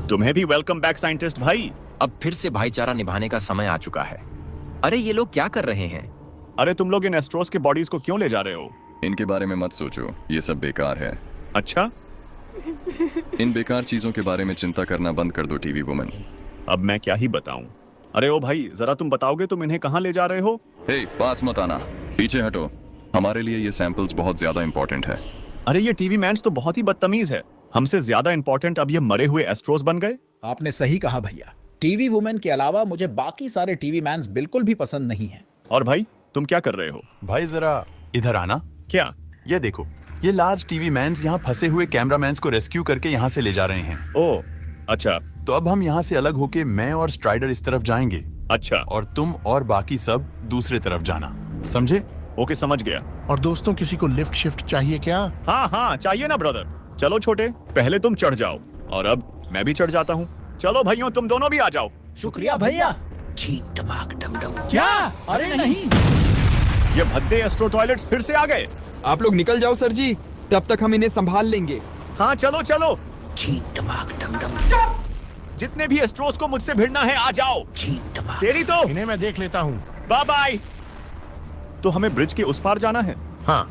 तुम्हें भी welcome back scientist भाई। अब फिर से भाईचारा निभाने का समय आ चुका है। अरे ये लोग क्या कर रहे हैं? अरे तुम लोग इन एस्ट्रोस के बॉडीज को क्यों ले जा रहे हो? इनके बारे में मत सोचो, ये सब बेकार है। अच्छा, इन बेकार चीजों के बारे में चिंता करना बंद कर दो टीवी वुमन। अब मैं क्या ही बताऊं। अरे ओ भाई, जरा तुम बताओगे तुम इन्हें कहाँ ले जा रहे हो? हे, पास मत आना, पीछे हटो। हमारे लिए ये सैंपल्स बहुत ज्यादा इंपॉर्टेंट है। अरे ये टीवी मैन्स तो बहुत ही बदतमीज है। हमसे ज्यादा इंपॉर्टेंट अब ये मरे हुए एस्ट्रोस बन गए। आपने सही कहा भैया। टीवी वुमेन के अलावा मुझे बाकी सारे टीवी मैन्स बिल्कुल भी पसंद नहीं हैं। और भाई तुम क्या कर रहे हो? भाई जरा इधर आना। क्या? ये देखो, ये लार्ज टीवी मैन्स यहाँ फंसे हुए कैमरामैन्स को रेस्क्यू करके यहाँ से ले जा रहे हैं। ओ अच्छा। तो अब हम यहाँ से अलग होके मैं और स्ट्राइडर इस तरफ जाएंगे। अच्छा, और तुम और बाकी सब दूसरे तरफ जाना, समझे? ओके समझ गया। और दोस्तों, किसी को लिफ्ट शिफ्ट चाहिए क्या? हाँ हाँ चाहिए ना ब्रदर। चलो छोटे, पहले तुम चढ़ जाओ और अब मैं भी चढ़ जाता हूँ। चलो भाइयों, तुम दोनों भी आ जाओ। शुक्रिया भैया। क्या? अरे नहीं, ये भद्दे एस्ट्रो टॉयलेट्स फिर से आ गए। आप लोग निकल जाओ सर जी, तब तक हम इन्हें संभाल लेंगे। हाँ चलो चलो। जितने भी एस्ट्रोस को मुझसे भिड़ना है आ जाओ। तेरी तो इन्हें मैं देख लेता हूँ। Bye bye. तो हमें ब्रिज के उस पार जाना है। हाँ,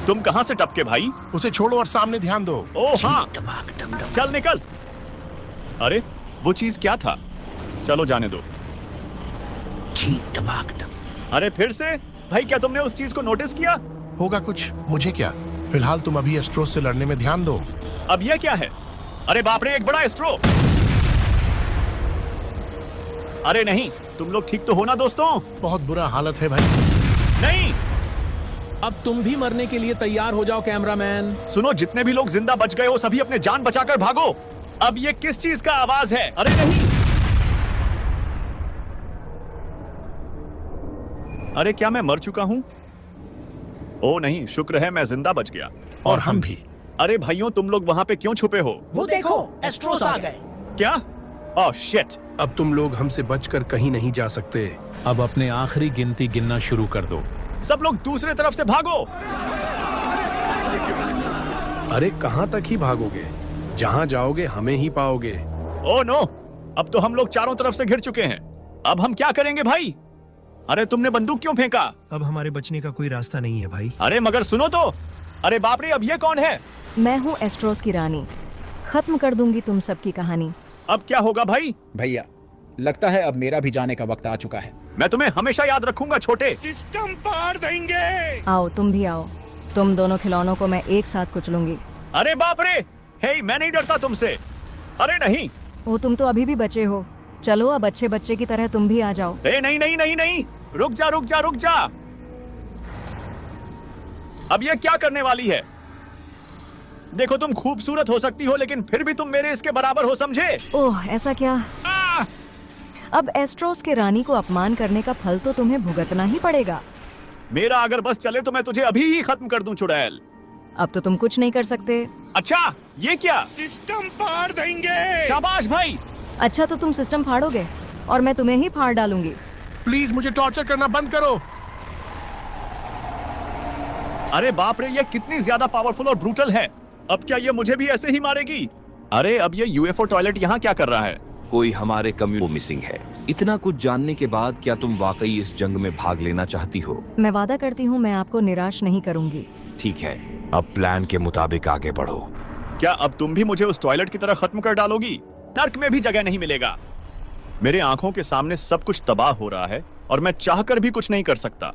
तुम कहाँ से टपके भाई? उसे छोड़ो और सामने ध्यान दो। ओ हाँ, चल निकल। अरे वो चीज क्या था? चलो जाने दो। अरे फिर से भाई, क्या तुमने उस चीज को नोटिस किया? होगा कुछ, मुझे क्या। फिलहाल तुम अभी एस्ट्रोस से लड़ने में ध्यान दो। अब ये क्या है? अरे बाप रे, एक बड़ा एस्ट्रो। अरे नहीं, तुम लोग ठीक तो हो ना दोस्तों? बहुत बुरा हालत है भाई। नहीं अब तुम भी मरने के लिए तैयार हो जाओ कैमरामैन। सुनो, जितने भी लोग जिंदा बच गए हो सभी अपने जान बचाकर भागो। अब ये किस चीज का आवाज है? अरे नहीं, अरे क्या मैं मर चुका हूं? ओ नहीं, शुक्र है मैं जिंदा बच गया। और हम भी। अरे भाइयों, तुम लोग वहां पे क्यों छुपे हो? वो देखो, एस्ट्रोस आ गए। क्या? Oh shit. अब तुम लोग हमसे बचकर कहीं नहीं जा सकते। अब अपने आखिरी गिनती गिनना शुरू कर दो। सब लोग दूसरे तरफ से भागो। अरे कहाँ तक ही भागोगे? जहाँ जाओगे हमें ही पाओगे। ओ नो, अब तो हम लोग चारों तरफ से घिर चुके हैं। अब हम क्या करेंगे भाई? अरे तुमने बंदूक क्यों फेंका? अब हमारे बचने का कोई रास्ता नहीं है भाई। अरे मगर सुनो तो। अरे बाप रे, अब ये कौन है? मैं हूँ एस्ट्रोस की रानी। खत्म कर दूंगी तुम सबकी कहानी। अब क्या होगा भाई? भैया, लगता है अब मेरा भी जाने का वक्त आ चुका है। मैं तुम्हें हमेशा याद रखूंगा छोटे। सिस्टम पार देंगे। आओ, तुम भी आओ। तुम दोनों खिलौनों को मैं एक साथ कुचलूंगी। अरे बाप रे, हे मैं नहीं डरता तुमसे। अरे नहीं। ओ, तुम तो अभी भी बचे हो। चलो अब अच्छे बच्चे की तरह तुम भी आ जाओ। ए नहीं नहीं नहीं नहीं, रुक जा रुक जा रुक जा। अब ये क्या करने वाली है? देखो, तुम खूबसूरत हो सकती हो लेकिन फिर भी तुम मेरे इसके बराबर हो, समझे? ओह, ऐसा क्या? अब एस्ट्रोस के रानी को अपमान करने का फल तो तुम्हें भुगतना ही पड़ेगा। मेरा अगर बस चले तो मैं तुझे अभी ही खत्म कर दूं चुड़ैल। अब तो तुम कुछ नहीं कर सकते। अच्छा, ये क्या? सिस्टम पार देंगे। शाबाश भाई। अच्छा, तो तुम सिस्टम फाड़ोगे और मैं तुम्हें ही फाड़ डालूंगी। प्लीज मुझे टॉर्चर करना बंद करो। अरे बाप रे, ये कितनी ज्यादा पावरफुल और ब्रूटल है। अब क्या ये मुझे भी ऐसे ही मारेगी? अरे अब ये यूएफओ टॉयलेट यहाँ क्या कर रहा है? कोई हमारे कम्युनिटी मिसिंग है। इतना कुछ जानने के बाद क्या तुम वाकई इस जंग में भाग लेना चाहती हो? मैं वादा करती हूँ मैं आपको निराश नहीं करूंगी। ठीक है, अब प्लान के मुताबिक आगे बढ़ो। क्या अब तुम भी मुझे उस टॉयलेट की तरह खत्म कर डालोगी? नर्क में भी जगह नहीं मिलेगा। मेरे आंखों के सामने सब कुछ तबाह हो रहा है और मैं चाहकर भी कुछ नहीं कर सकता।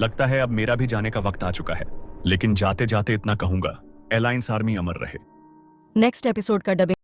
लगता है अब मेरा भी जाने का वक्त आ चुका है, लेकिन जाते जाते इतना कहूंगा, अलायंस आर्मी अमर रहे। नेक्स्ट एपिसोड का डबिंग